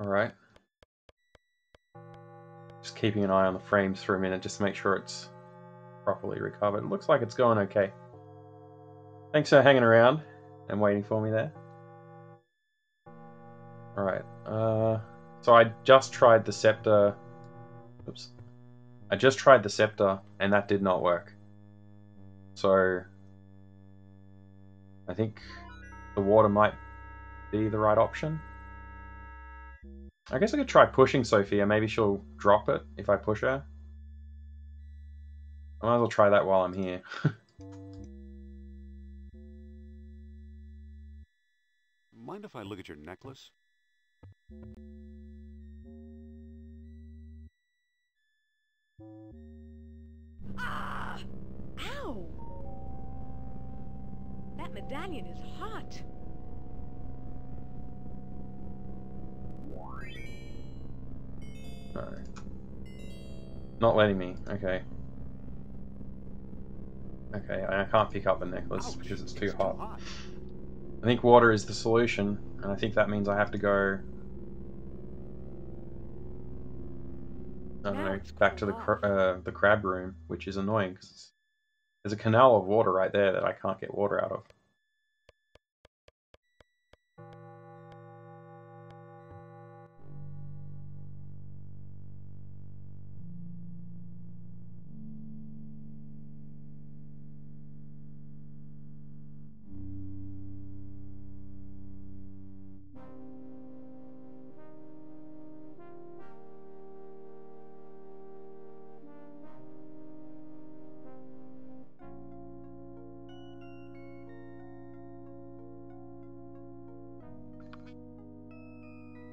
Alright. Just keeping an eye on the frames for a minute just to make sure it's properly recovered. It looks like it's going okay. Thanks for hanging around and waiting for me there. Alright, so I just tried the scepter. Oops. I just tried the scepter and that did not work. So I think the water might be the right option. I guess I could try pushing Sophia. Maybe she'll drop it if I push her. I might as well try that while I'm here. Mind if I look at your necklace? Ah! Ow! That medallion is hot. No. Not letting me. Okay. Okay, I can't pick up the necklace because it's too hot. I think water is the solution, and I think that means I have to go... I don't know, back to the crab room, which is annoying because there's a canal of water right there that I can't get water out of.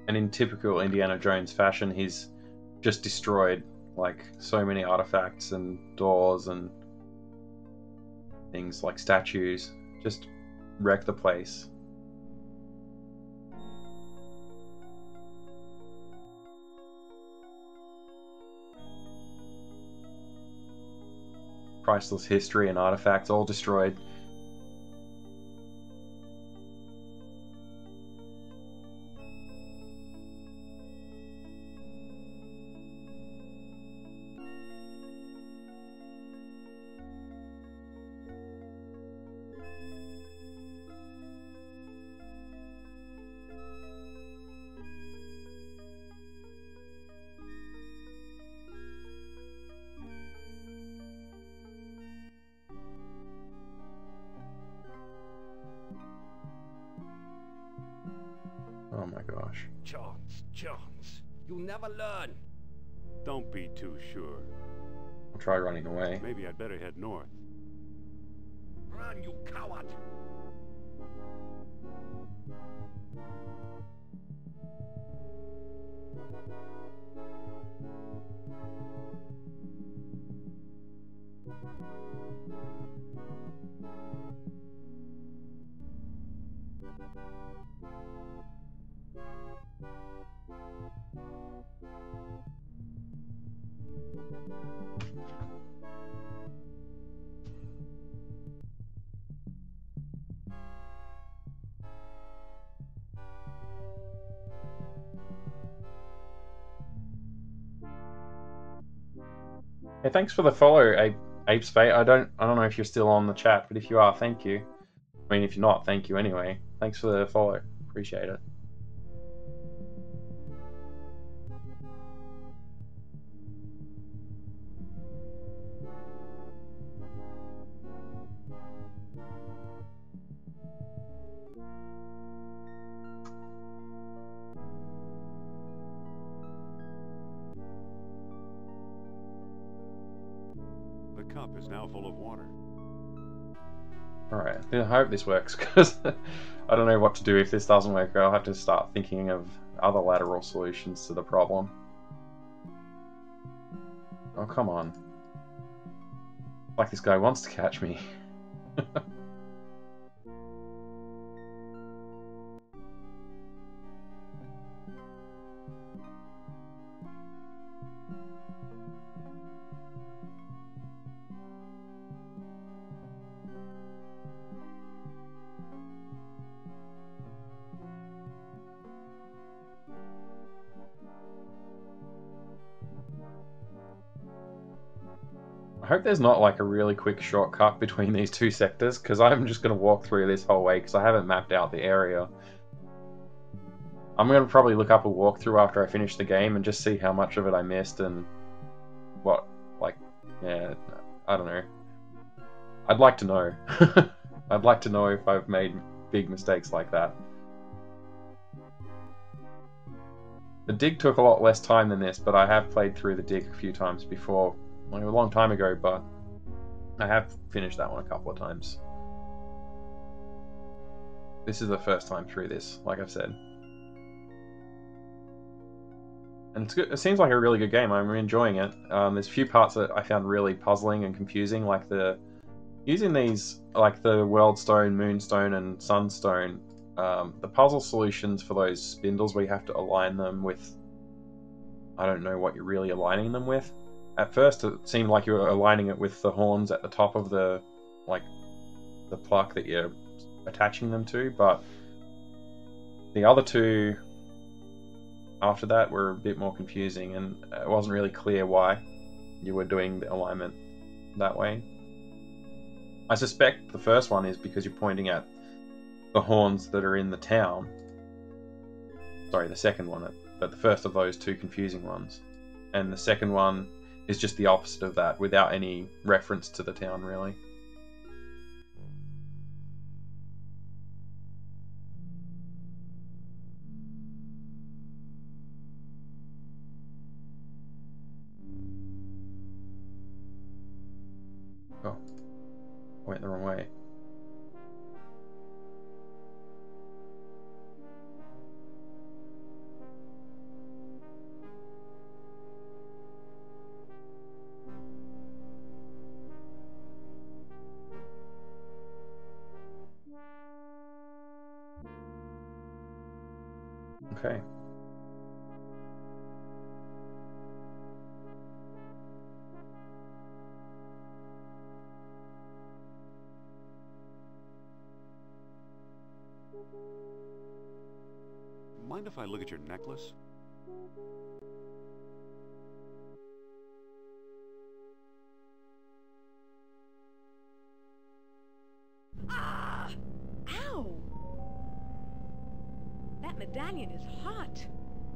And in typical Indiana Jones fashion, he's just destroyed like so many artifacts and doors and things like statues. Just wreck the place. Priceless history and artifacts all destroyed. Oh my gosh. Chance. You'll never learn. Don't be too sure. I'll try running away. Maybe I'd better head north. Run, you coward. Hey, thanks for the follow, Apes Fate. I don't know if you're still on the chat, but if you are, thank you. I mean, if you're not, thank you anyway. Thanks for the follow. Appreciate it. The cup is now full of water. Alright, I hope this works, because I don't know what to do if this doesn't work. I'll have to start thinking of other lateral solutions to the problem. Oh, come on. Like this guy wants to catch me. I hope there's not like a really quick shortcut between these two sectors, because I'm just going to walk through this whole way because I haven't mapped out the area. I'm going to probably look up a walkthrough after I finish the game and just see how much of it I missed and what, like, yeah, I don't know. I'd like to know. I'd like to know if I've made big mistakes like that. The dig took a lot less time than this, but I have played through the dig a few times before. Like a long time ago, but I have finished that one a couple of times. This is the first time through this, like I've said. And it's good. It seems like a really good game. I'm enjoying it. There's a few parts that I found really puzzling and confusing, like using these, like the World Stone, Moonstone, and Sunstone. The puzzle solutions for those spindles where you have to align them with, I don't know what you're really aligning them with. At first it seemed like you were aligning it with the horns at the top of the, like, the pluck that you're attaching them to, but the other two after that were a bit more confusing, and it wasn't really clear why you were doing the alignment that way. I suspect the first one is because you're pointing at the horns that are in the town. Sorry, the second one, but the first of those two confusing ones. And the second one is just the opposite of that, without any reference to the town, really. Oh, I went the wrong way. Okay. Mind if I look at your necklace? Ah! Ow! That medallion is hot.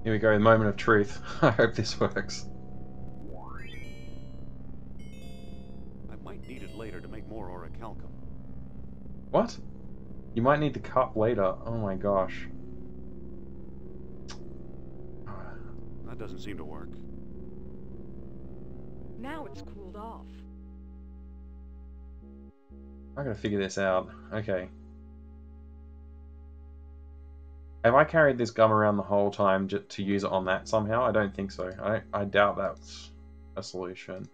Here we go, the moment of truth. I hope this works. I might need it later to make more orichalcum. What? You might need the cup later. Oh my gosh. That doesn't seem to work. Now it's cooled off. I gotta figure this out. Okay. Have I carried this gum around the whole time to use it on that somehow? I don't think so. I doubt that's a solution.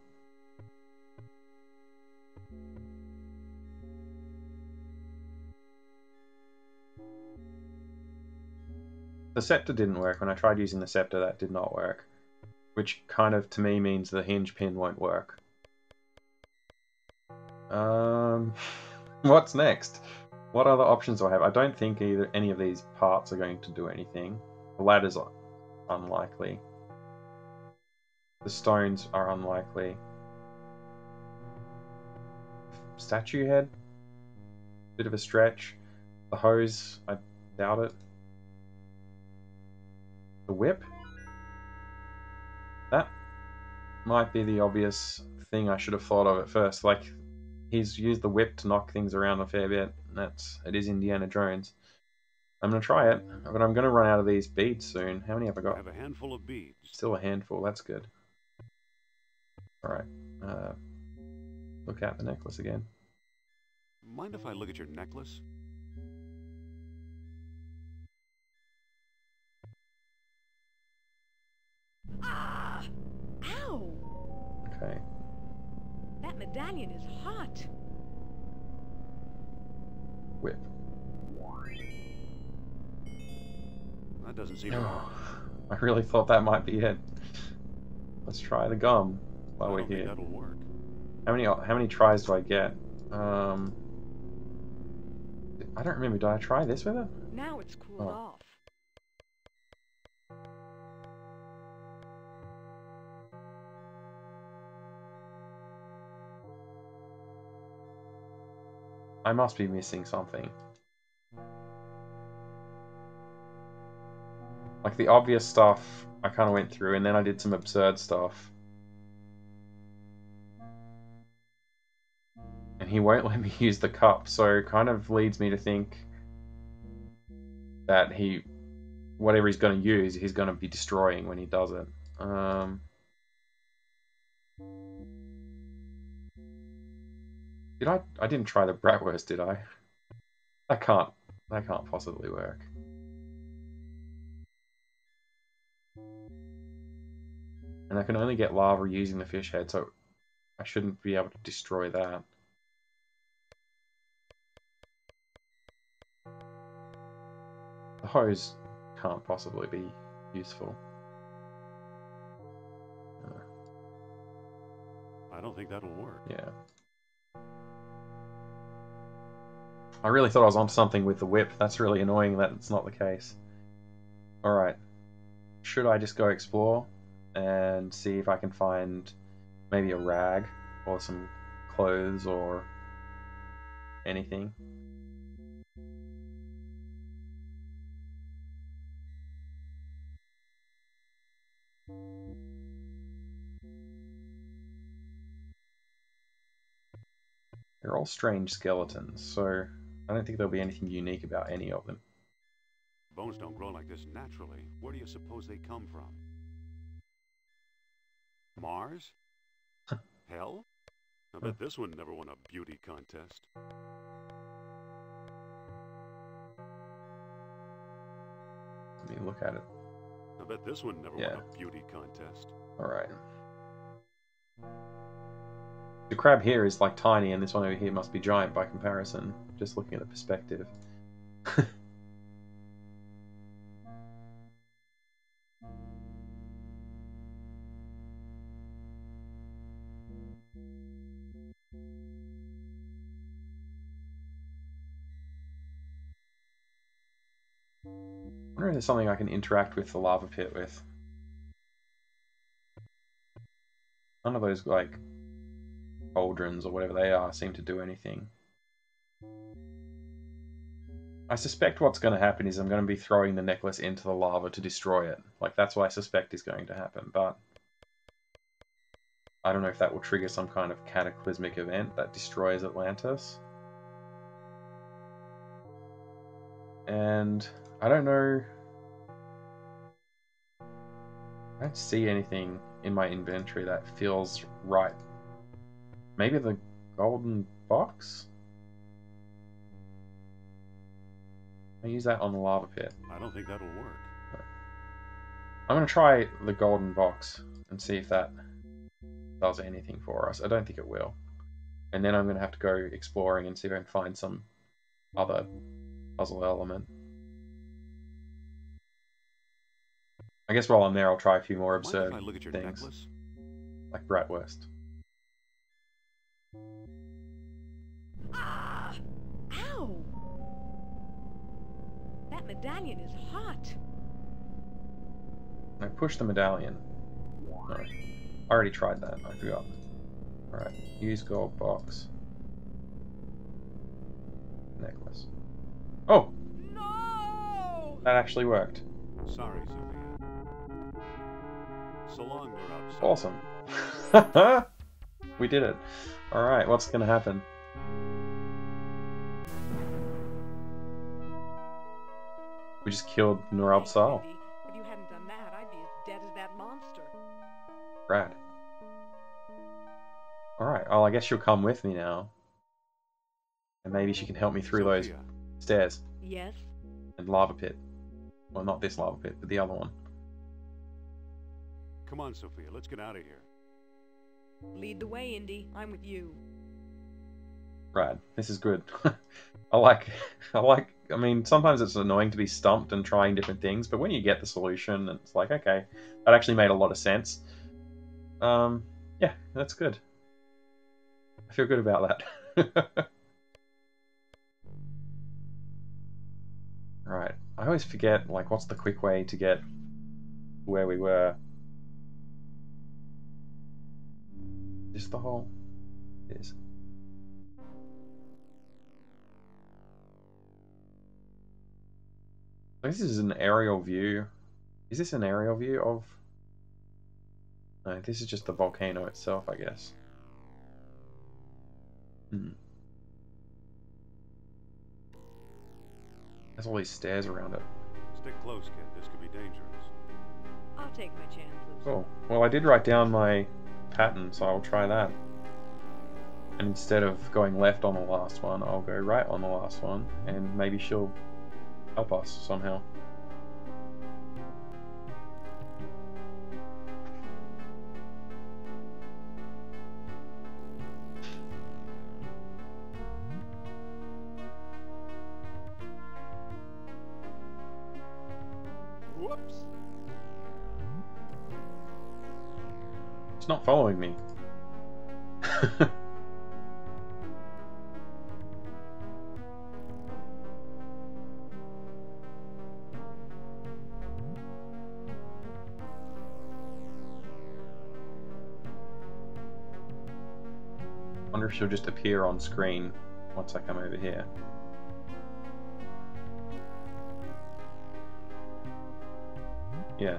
The scepter didn't work. When I tried using the scepter, that did not work. Which kind of, to me, means the hinge pin won't work. What's next? What other options do I have? I don't think either any of these parts are going to do anything. The ladder's unlikely. The stones are unlikely. Statue head? Bit of a stretch. The hose, I doubt it. The whip? That might be the obvious thing I should have thought of at first. Like, he's used the whip to knock things around a fair bit. It is Indiana Jones. I'm going to try it, but I'm going to run out of these beads soon. How many have I got? I have a handful of beads. Still a handful, that's good. Alright, look at the necklace again. Mind if I look at your necklace? Ah! Ow! Okay. That medallion is hot. Whip. That doesn't seem to work. I really thought that might be it. Let's try the gum while I we're don't think here. that'll work. How many tries do I get? I don't remember. Did I try this with it? Now it's cooled Oh. off. I must be missing something. Like the obvious stuff I kind of went through, and then I did some absurd stuff. And he won't let me use the cup, so it kind of leads me to think that whatever he's going to use, he's going to be destroying when he does it. I didn't try the bratwurst, did I? That can't possibly work. And I can only get lava using the fish head, so I shouldn't be able to destroy that. The hose can't possibly be useful. I don't think that'll work. Yeah. I really thought I was onto something with the whip. That's really annoying that it's not the case. Alright. Should I just go explore and see if I can find maybe a rag or some clothes or anything? They're all strange skeletons, so I don't think there'll be anything unique about any of them. Bones don't grow like this naturally. Where do you suppose they come from? Mars? Hell? I bet this one never won a beauty contest. Let me look at it. I bet this one never won a beauty contest. Alright. The crab here is like tiny, and this one over here must be giant by comparison, just looking at the perspective. I wonder if there's something I can interact with the lava pit with. None of those, like, cauldrons or whatever they are seem to do anything. I suspect what's going to happen is I'm going to be throwing the necklace into the lava to destroy it. Like, that's what I suspect is going to happen, but I don't know if that will trigger some kind of cataclysmic event that destroys Atlantis. And I don't know. I don't see anything in my inventory that feels right. Maybe the golden box? I use that on the lava pit. I don't think that'll work. I'm going to try the golden box and see if that does anything for us. I don't think it will. And then I'm going to have to go exploring and see if I can find some other puzzle element. I guess while I'm there, I'll try a few more absurd Mind if I look at your things, necklace? like bratwurst. Ah! Ow! That medallion is hot. I pushed the medallion. No, I already tried that. I forgot. Alright, use gold box. Necklace. Oh! No! That actually worked. Sorry, Sophia. So long, we're outside. Awesome. We did it. Alright, what's gonna happen? We just killed Norab Sal. Andy, if you hadn't done that, I'd be as dead as that monster. Rad. Alright, well I guess she'll come with me now. And maybe she can help me through those Sophia, stairs Yes? and lava pit. Well, not this lava pit, but the other one. come on, Sophia, let's get out of here. Lead the way, Indy. I'm with you. Rad. This is good. I mean, sometimes it's annoying to be stumped and trying different things, but when you get the solution, it's like, okay, that actually made a lot of sense. Yeah, that's good. I feel good about that. Right. I always forget, like, what's the quick way to get where we were. Just the hole? It is. This is an aerial view. Is this an aerial view of... No, this is just the volcano itself, I guess. There's all these stairs around it. Stick close, kid. This could be dangerous. I'll take my chances. Cool. Well, I did write down my pattern, so I'll try that. And instead of going left on the last one, I'll go right on the last one, and maybe she'll help us somehow. Whoops. It's not following me. Wonder if she'll just appear on screen once I come over here. Yeah.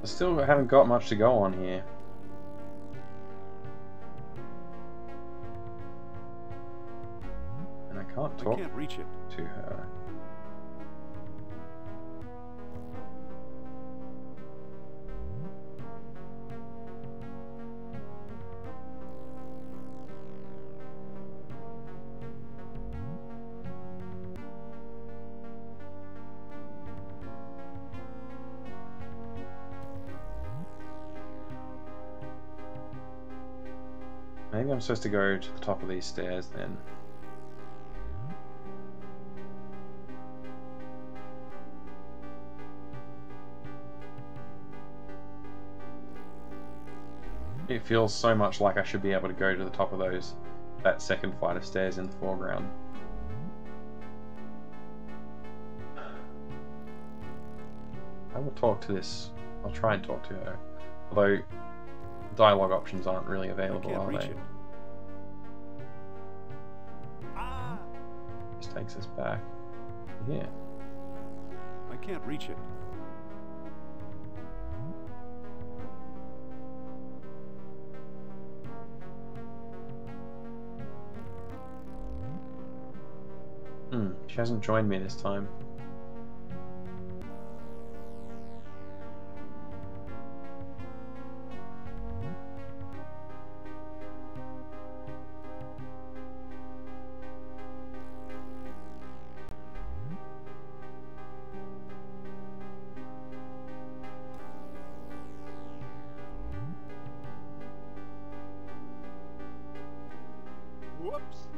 I still haven't got much to go on here. And I can't talk I can't reach it. to her. Maybe I'm supposed to go to the top of these stairs then. It feels so much like I should be able to go to the top of that second flight of stairs in the foreground. I will talk to this. I'll try and talk to her. Although dialogue options aren't really available, I can't are reach they? it. Ah! This takes us back here. I can't reach it. She hasn't joined me this time. Whoops.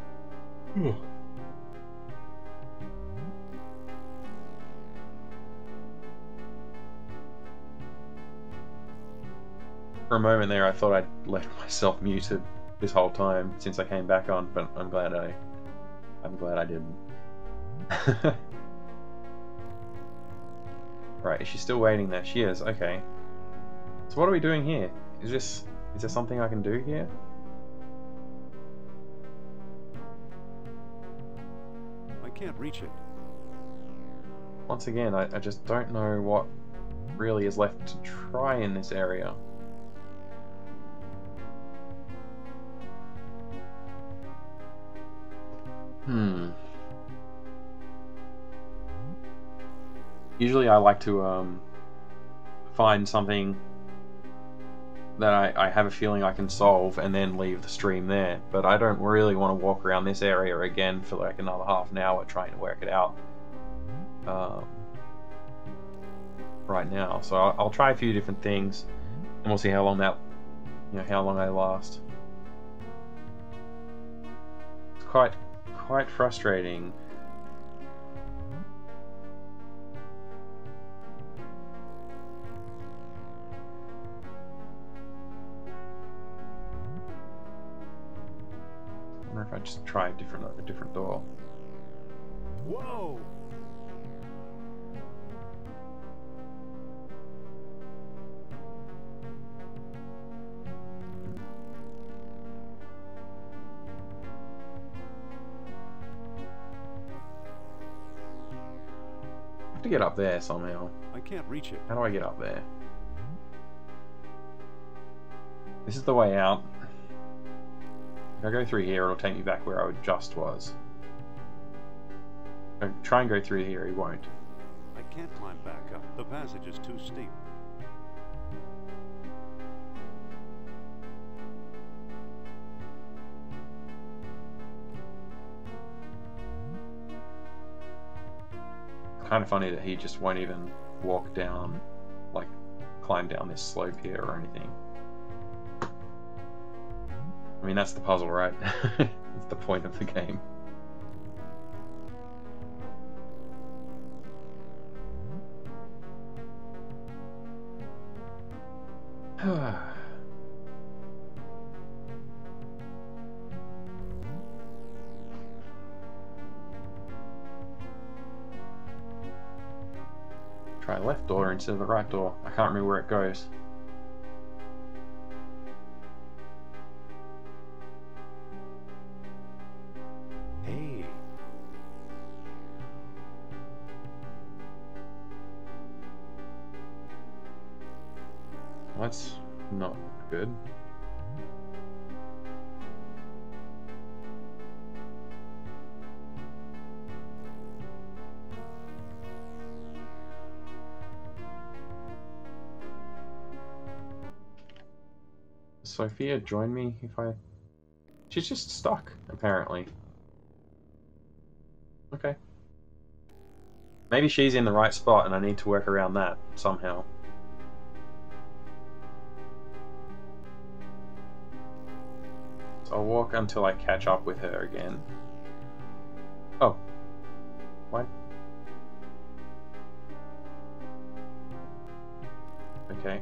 For a moment there, I thought I'd left myself muted this whole time since I came back on, but I'm glad I didn't. Right, is she still waiting there? She is. Okay. So what are we doing here? Is there something I can do here? I can't reach it. Once again, I just don't know what really is left to try in this area. Usually I like to find something that I have a feeling I can solve and then leave the stream there, but I don't really want to walk around this area again for like another half an hour trying to work it out right now. So I'll try a few different things and we'll see how long how long I last. It's quite frustrating. if I just try a different door. Whoa! I have to get up there somehow. I can't reach it. How do I get up there? This is the way out. If I go through here, it'll take me back where I just was. If I try and go through here, he won't. I can't climb back up. The passage is too steep. Kind of funny that he just won't even walk down, like climb down this slope here or anything. I mean, that's the puzzle, right? It's the point of the game. Try left door instead of the right door. I can't remember where it goes. Hey. Well, that's not good. Sophia join me if I... She's just stuck, apparently. Okay. Maybe she's in the right spot and I need to work around that somehow. So I'll walk until I catch up with her again. Oh. What? Okay.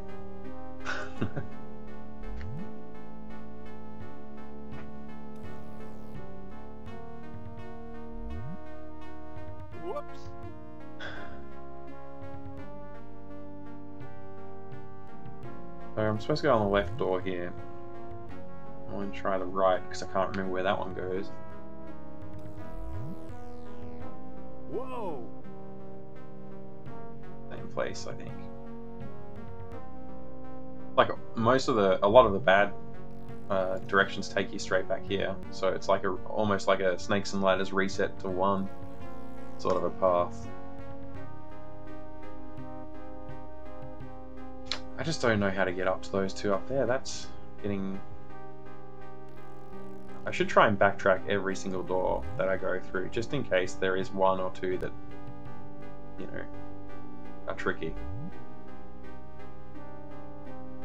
Whoops. So I'm supposed to go on the left door here. I want to try the right because I can't remember where that one goes. Whoa! Same place, I think. Like a lot of the bad directions take you straight back here, so it's like almost like a snakes and ladders reset to one sort of a path. I just don't know how to get up to those two up there. That's getting... I should try and backtrack every single door that I go through, just in case there is one or two that, you know, are tricky.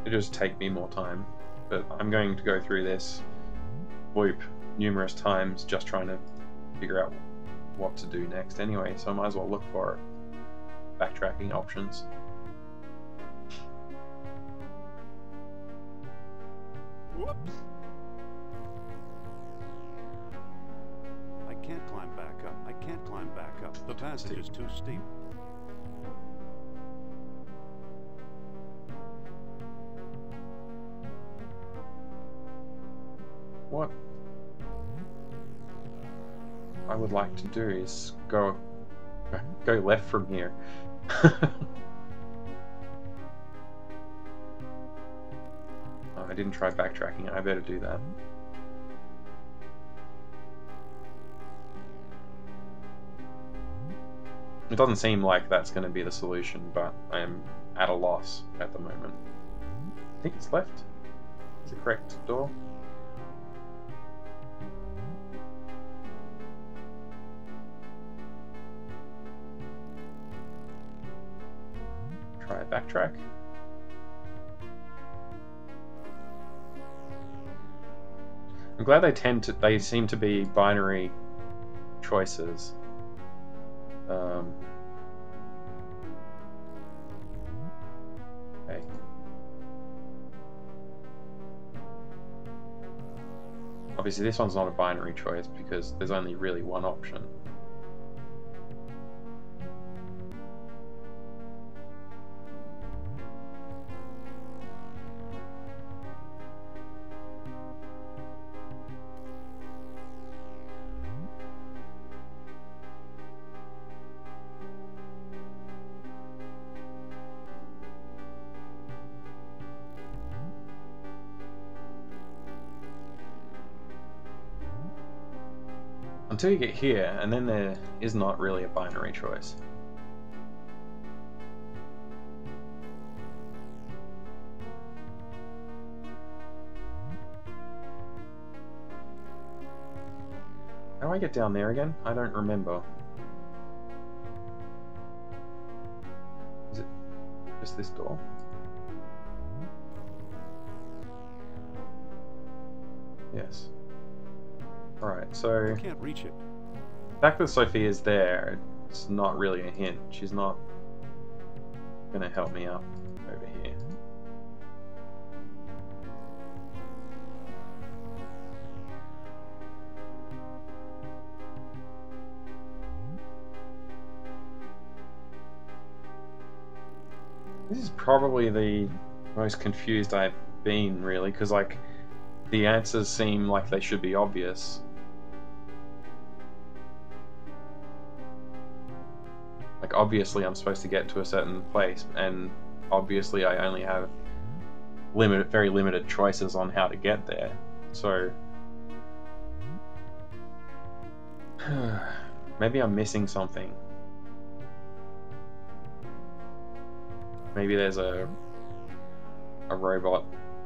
It'll just take me more time, but I'm going to go through this loop numerous times just trying to figure out what to do next anyway, so I might as well look for backtracking options. Whoops! I can't climb back up. I can't climb back up. The passage is too steep. What I would like to do is go left from here. Oh, I didn't try backtracking. I better do that. It doesn't seem like that's going to be the solution, but I am at a loss at the moment. I think it's left. Is the correct door? Try backtrack. I'm glad they seem to be binary choices. Okay. Obviously this one's not a binary choice because there's only really one option. Until you get here, and then there is not really a binary choice. How do I get down there again? I don't remember. Is it just this door? Yes. Alright, so... I can't reach it. The fact that Sophie is there, it's not really a hint. She's not gonna help me up over here. This is probably the most confused I've been, really, because, like, the answers seem like they should be obvious. Like, obviously I'm supposed to get to a certain place, and obviously I only have very limited choices on how to get there. So... maybe I'm missing something. Maybe there's a robot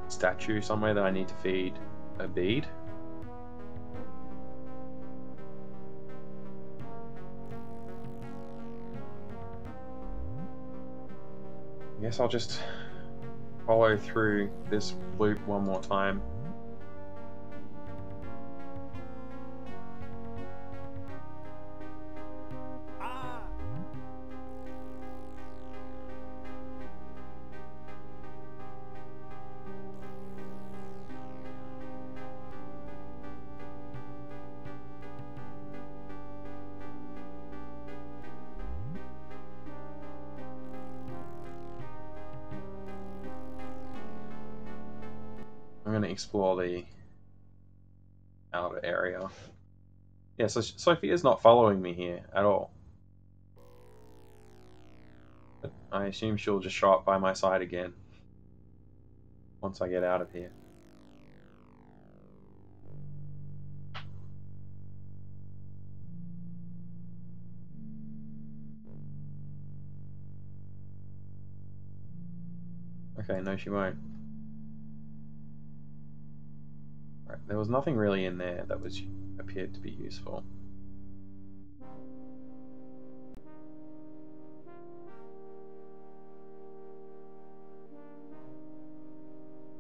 statue somewhere that I need to feed a bead. I guess I'll just follow through this loop one more time. I'm going to explore the outer area. Yeah, so Sophie is not following me here at all. But I assume she'll just show up by my side again once I get out of here. Okay, no she won't. Right, there was nothing really in there that appeared to be useful.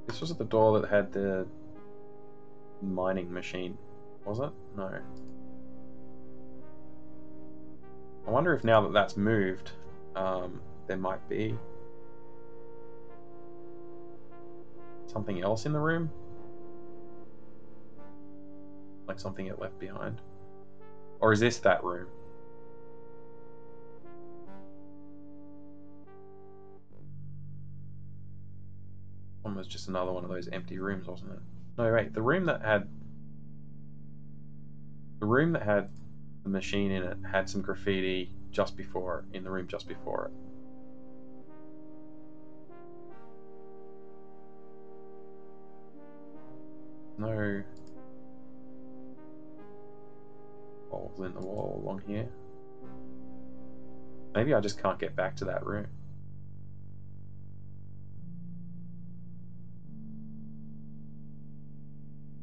This was at the door that had the mining machine, was it? No. I wonder if now that that's moved, there might be something else in the room? Like something it left behind? Or is this that room? One was just another one of those empty rooms, wasn't it? No, wait, the room that had the machine in it had some graffiti just before, in the room just before it. No holes in the wall along here. Maybe I just can't get back to that room.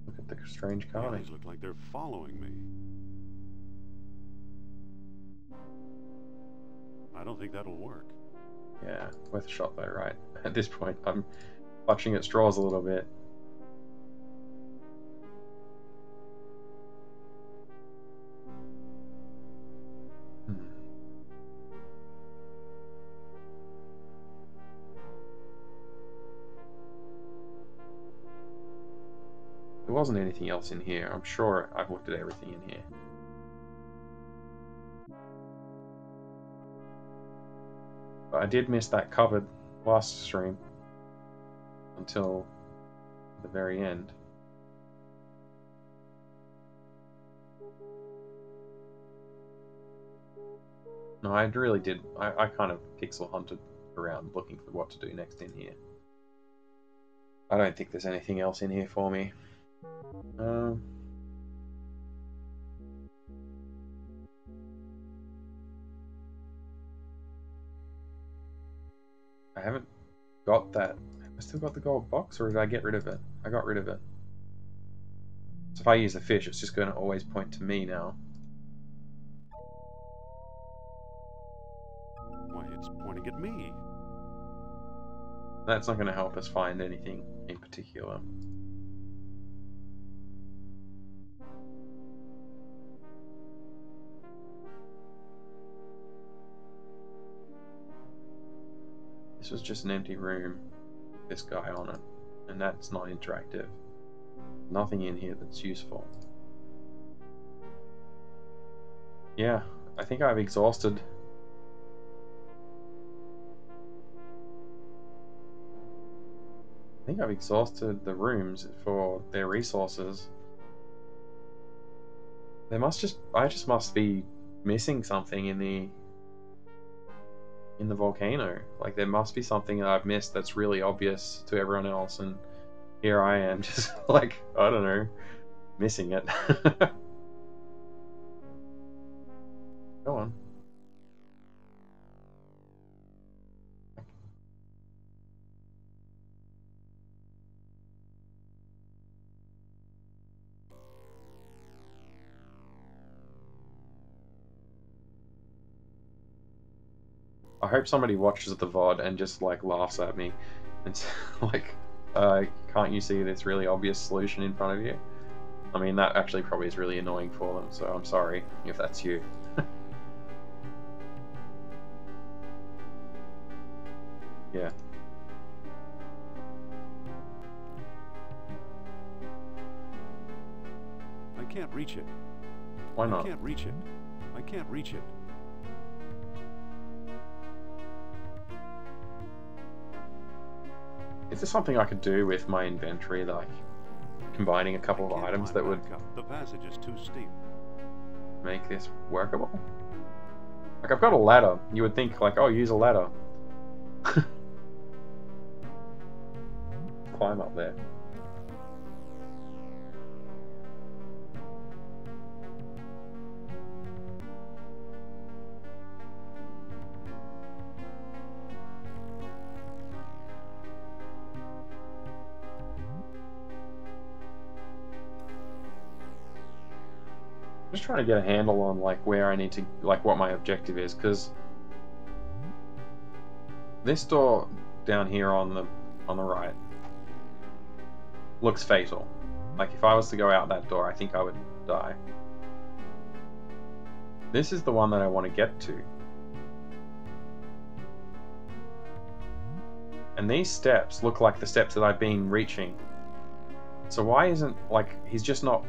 Look at the strange carving. These look like they're following me. I don't think that'll work. Yeah, worth a shot though, right? At this point, I'm clutching at straws a little bit. There wasn't anything else in here. I'm sure I've looked at everything in here. But I did miss that cupboard last stream until the very end. No, I really did. I kind of pixel hunted around looking for what to do next in here. I don't think there's anything else in here for me. I haven't got that. Have I still got the gold box, or did I get rid of it? I got rid of it. So if I use the fish, it's just going to always point to me now. Why, it's pointing at me. That's not going to help us find anything in particular. This was just an empty room with this guy on it, and that's not interactive. Nothing in here that's useful. Yeah, I think I've exhausted. I think I've exhausted the rooms for their resources. There must I just must be missing something in the volcano. Like, there must be something that I've missed that's really obvious to everyone else, and here I am just like, I don't know, missing it. Go on. I hope somebody watches the VOD and just like laughs at me and like, can't you see this really obvious solution in front of you? I mean, that actually probably is really annoying for them, so I'm sorry if that's you. Yeah. I can't reach it. Why not? I can't reach it. I can't reach it. Is there something I could do with my inventory, like combining a couple of items that would The passage is too steep. make this workable? Like, I've got a ladder. You would think, like, oh, use a ladder. Climb up there. Just trying to get a handle on like where I need to, like what my objective is, because this door down here on the right looks fatal. Like, if I was to go out that door, I think I would die. This is the one that I want to get to. And these steps look like the steps that I've been reaching. So why isn't, like, he's just not...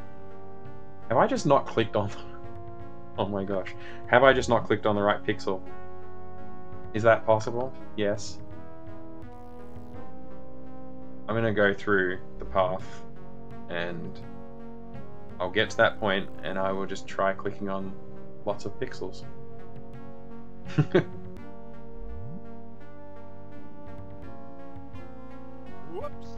Have I just not clicked on... Oh my gosh. Have I just not clicked on the right pixel? Is that possible? Yes. I'm going to go through the path and I'll get to that point and I will just try clicking on lots of pixels. Whoops.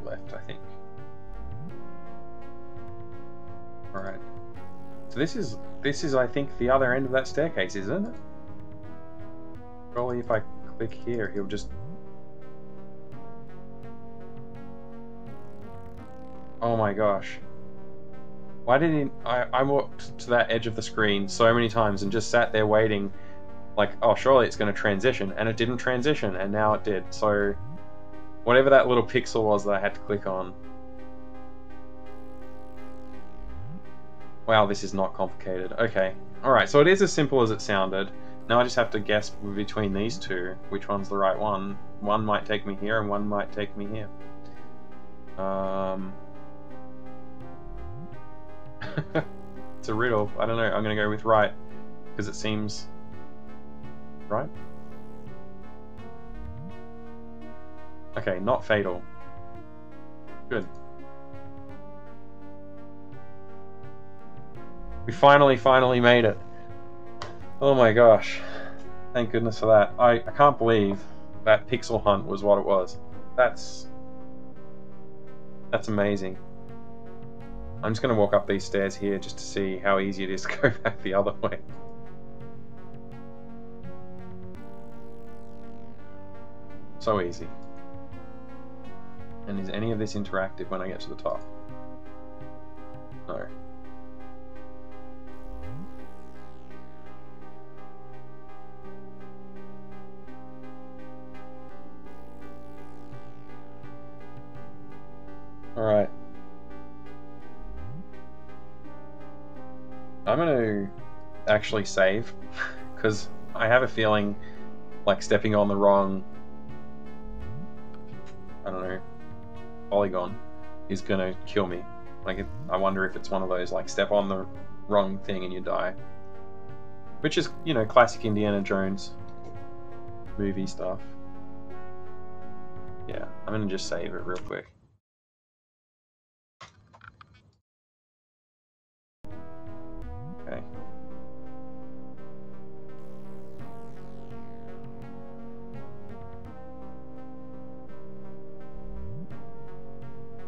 Left, I think. Alright. So this is I think the other end of that staircase, isn't it? Probably if I click here, he'll just Oh my gosh. Why did he... I walked to that edge of the screen so many times and just sat there waiting, like, oh, surely it's going to transition, and it didn't transition, and now it did. So, whatever that little pixel was that I had to click on. Wow, this is not complicated. Okay. Alright, so it is as simple as it sounded. Now I just have to guess between these two which one's the right one. One might take me here, and one might take me here. It's a riddle. I don't know. I'm going to go with right, because it seems... right? Okay, not fatal. Good. We finally made it. Oh my gosh. Thank goodness for that. I can't believe that pixel hunt was what it was. That's amazing. I'm just going to walk up these stairs here just to see how easy it is to go back the other way. So easy. And is any of this interactive when I get to the top? No. Alright. I'm going to actually save, because I have a feeling like stepping on the wrong, I don't know, polygon is going to kill me. Like, I wonder if it's one of those, like, step on the wrong thing and you die. Which is, you know, classic Indiana Jones movie stuff. Yeah, I'm going to just save it real quick. Okay.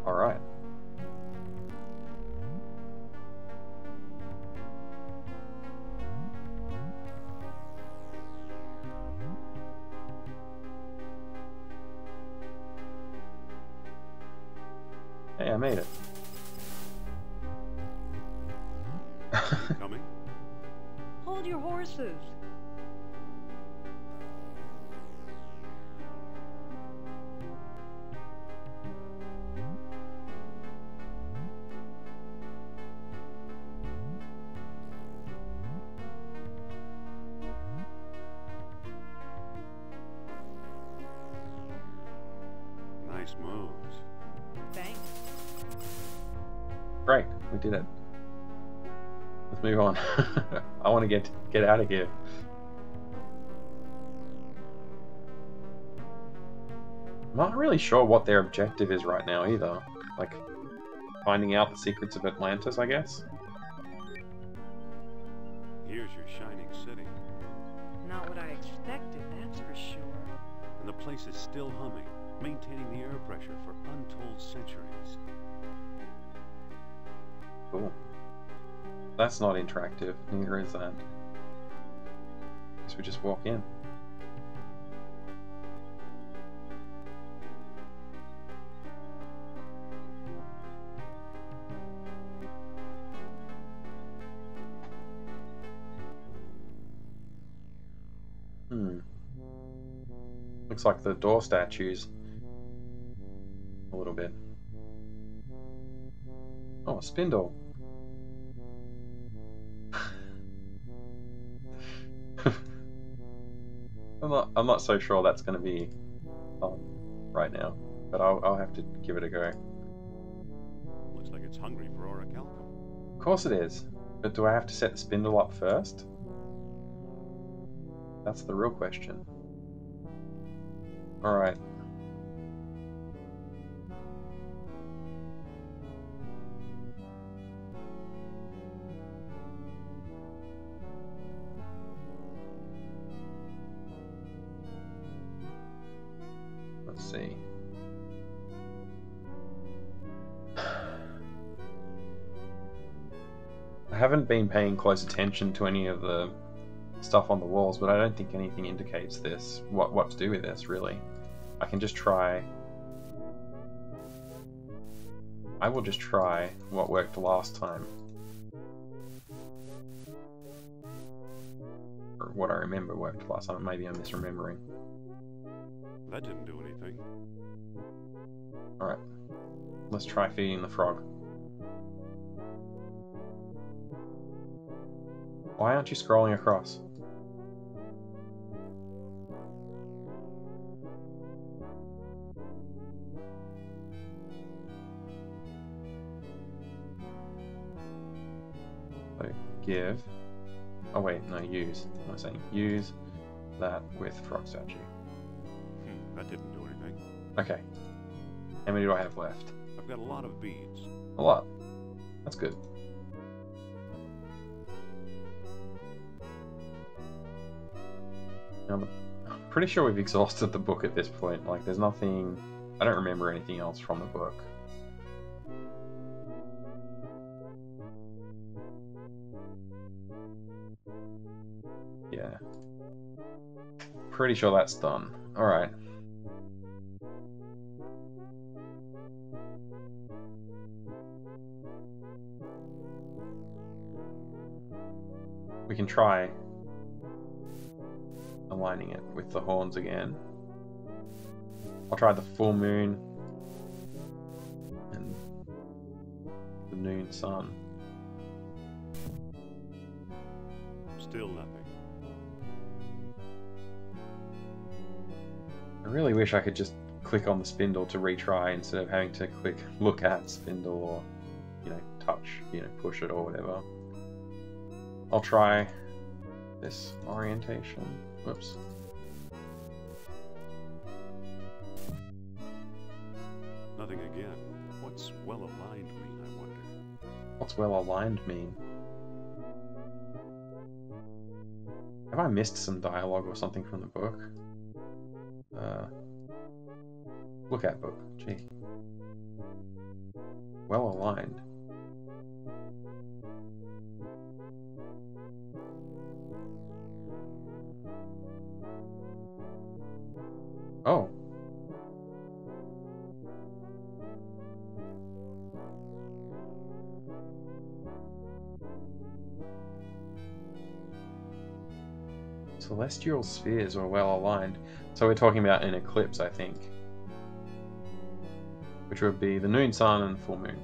All right. Hey, I made it. Coming? Hold your horses. Nice moves. Thanks. Great, we did it. Let's move on. I want to get out of here. I'm not really sure what their objective is right now either. Like, finding out the secrets of Atlantis, I guess? Here's your shining city. Not what I expected, that's for sure. And the place is still humming, maintaining the air pressure for untold centuries. Cool. That's not interactive, neither is that. Guess we just walk in. Looks like the door statues. A little bit. Oh, a spindle. I'm not so sure that's going to be right now, but I'll have to give it a go. Looks like it's hungry for orichalcum. Of course it is, but do I have to set the spindle up first? That's the real question. Alright. Let's see. I haven't been paying close attention to any of the stuff on the walls, but I don't think anything indicates this, what to do with this, really. I can just try... I will just try what worked last time. Or what I remember worked last time. Maybe I'm misremembering. That didn't do anything. Alright. Let's try feeding the frog. Why aren't you scrolling across? So give. Oh wait, no, use. I'm saying use that with frog statue. That didn't do anything. Okay. How many do I have left? I've got a lot of beads. A lot. That's good. Now, I'm pretty sure we've exhausted the book at this point. Like, there's nothing... I don't remember anything else from the book. Yeah. Pretty sure that's done. Alright. We can try aligning it with the horns again. I'll try the full moon and the noon sun. Still nothing. I really wish I could just click on the spindle to retry instead of having to click look at spindle or, you know, touch, you know, push it or whatever. I'll try this orientation. Whoops. Nothing again. What's well aligned mean, I wonder? What's well aligned mean? Have I missed some dialogue or something from the book? Look at book. Gee. Well aligned. Oh. Celestial spheres are well aligned. So we're talking about an eclipse, I think. Which would be the noon sun and full moon.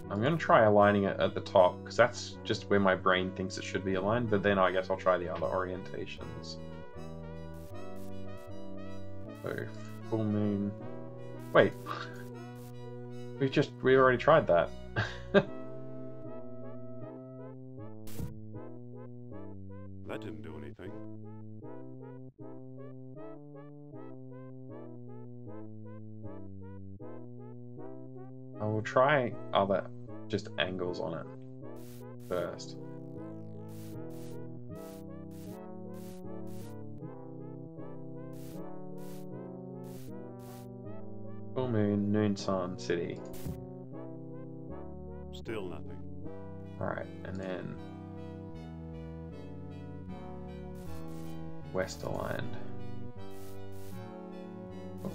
I'm going to try aligning it at the top, because that's just where my brain thinks it should be aligned, but then I guess I'll try the other orientations. So, full moon... Wait! We already tried that. That didn't do anything. I will try other just angles on it first. Full moon, noon sun, city. Still nothing. Alright, and then west aligned. Oh.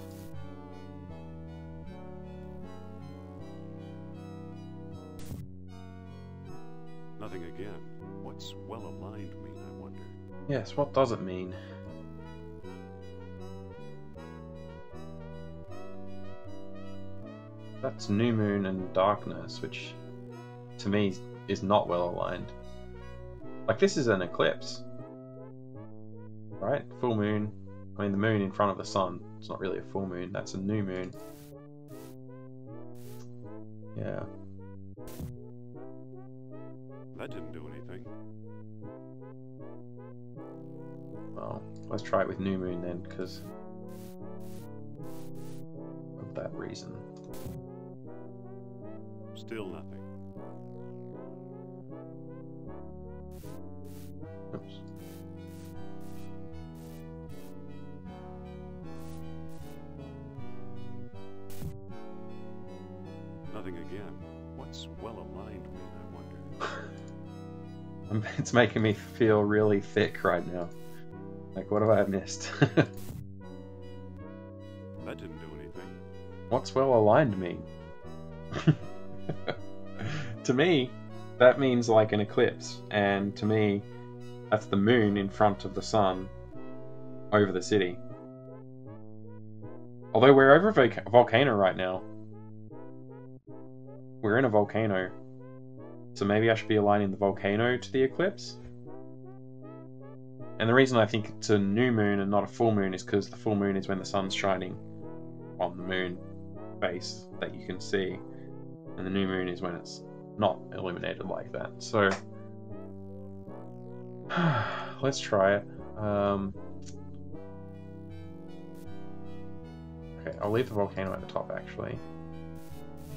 Nothing again. What's well aligned mean, I wonder? Yes, what does it mean? That's new moon and darkness, which to me is not well aligned. Like, this is an eclipse, right? Full moon. I mean, the moon in front of the sun. It's not really a full moon. That's a new moon. Yeah. That didn't do anything. Well, let's try it with new moon then, because of that reason. Still nothing. Oops. Nothing again. What's well aligned mean, I wonder? It's making me feel really thick right now. Like, what have I missed? That didn't do anything. What's well aligned mean? To me, that means like an eclipse, and to me, that's the moon in front of the sun over the city. Although we're over a volcano right now. We're in a volcano. So maybe I should be aligning the volcano to the eclipse? And the reason I think it's a new moon and not a full moon is because the full moon is when the sun's shining on the moon face that you can see. And the new moon is when it's not illuminated like that. So let's try it. Okay, I'll leave the volcano at the top actually.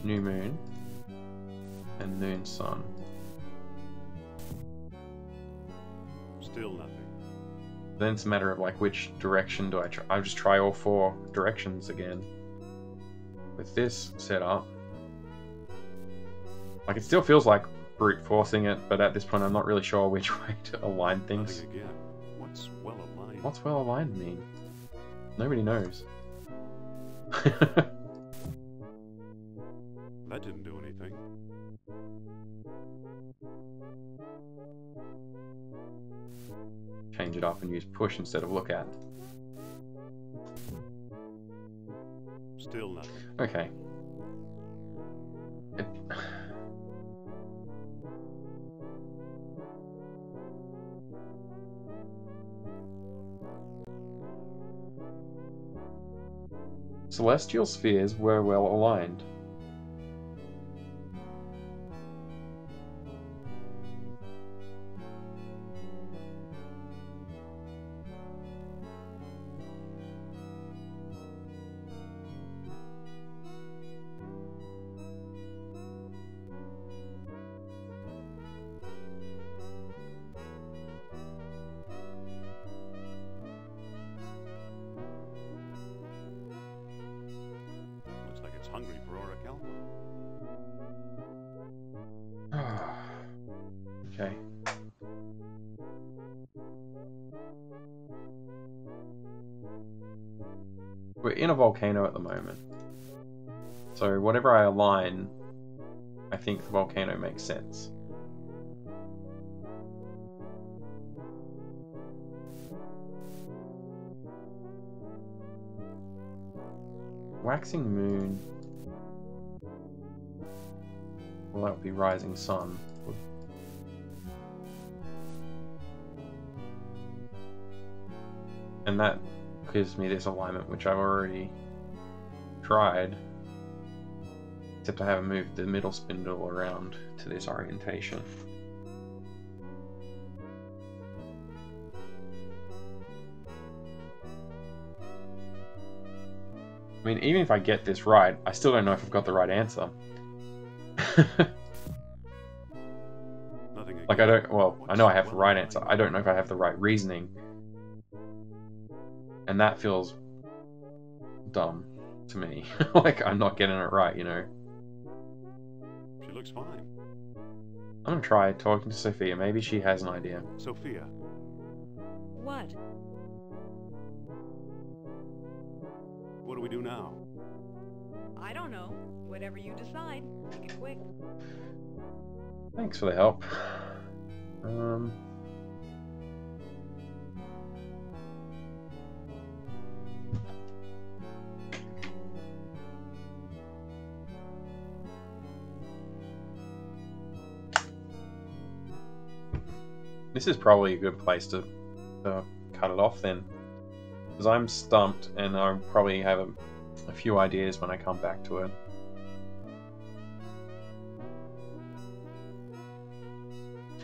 New moon and noon sun. Still nothing. Then it's a matter of like which direction do I try. I'll just try all 4 directions again with this setup. Like it still feels like brute forcing it, but at this point I'm not really sure which way to align things. Nothing again. What's well aligned? What's well aligned mean? Nobody knows. That didn't do anything. Change it up and use push instead of look at. Still nothing. Okay. Celestial spheres were well aligned. Looks like it's hungry for Oracle. Okay. We're in a volcano at the moment. So whatever I align, I think the volcano makes sense. Waxing moon. Well, that would be rising sun. And that gives me this alignment, which I've already tried. Except I haven't moved the middle spindle around to this orientation. I mean, even if I get this right, I still don't know if I've got the right answer. Nothing Like, I again. don't, well, I know I have the right answer. I don't know if I have the right reasoning. And that feels dumb to me. Like, I'm not getting it right, you know? She looks fine. I'm gonna try talking to Sophia. Maybe she has an idea. Sophia, What? what do we do now? I don't know. Whatever you decide. Make it quick. Thanks for the help. This is probably a good place to cut it off then. Because I'm stumped and I'll probably have a few ideas when I come back to it.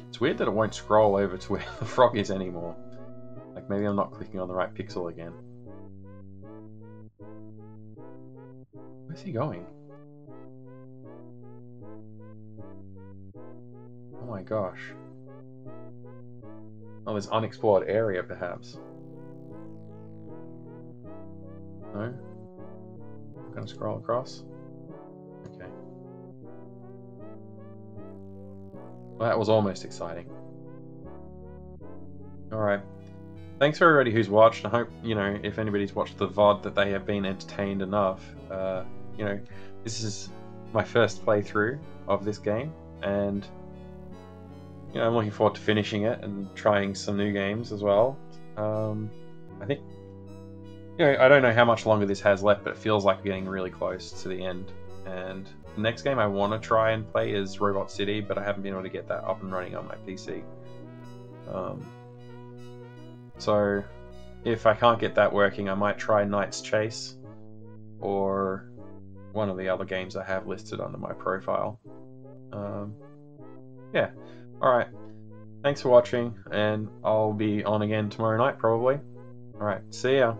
It's weird that it won't scroll over to where the frog is anymore. Like maybe I'm not clicking on the right pixel again. Where's he going? Oh my gosh. Oh, there's unexplored area perhaps. No? I'm gonna scroll across. Okay. Well, that was almost exciting. Alright. thanks for everybody who's watched. I hope, you know, if anybody's watched the VOD, that they have been entertained enough. You know, this is my first playthrough of this game, and you know, I'm looking forward to finishing it and trying some new games as well. I think, you know, I don't know how much longer this has left, but it feels like getting really close to the end. And the next game I want to try and play is Robot City, but I haven't been able to get that up and running on my PC. So if I can't get that working, I might try Knight's Chase or one of the other games I have listed under my profile. Yeah. Alright. Thanks for watching, and I'll be on again tomorrow night, probably. Alright, see ya.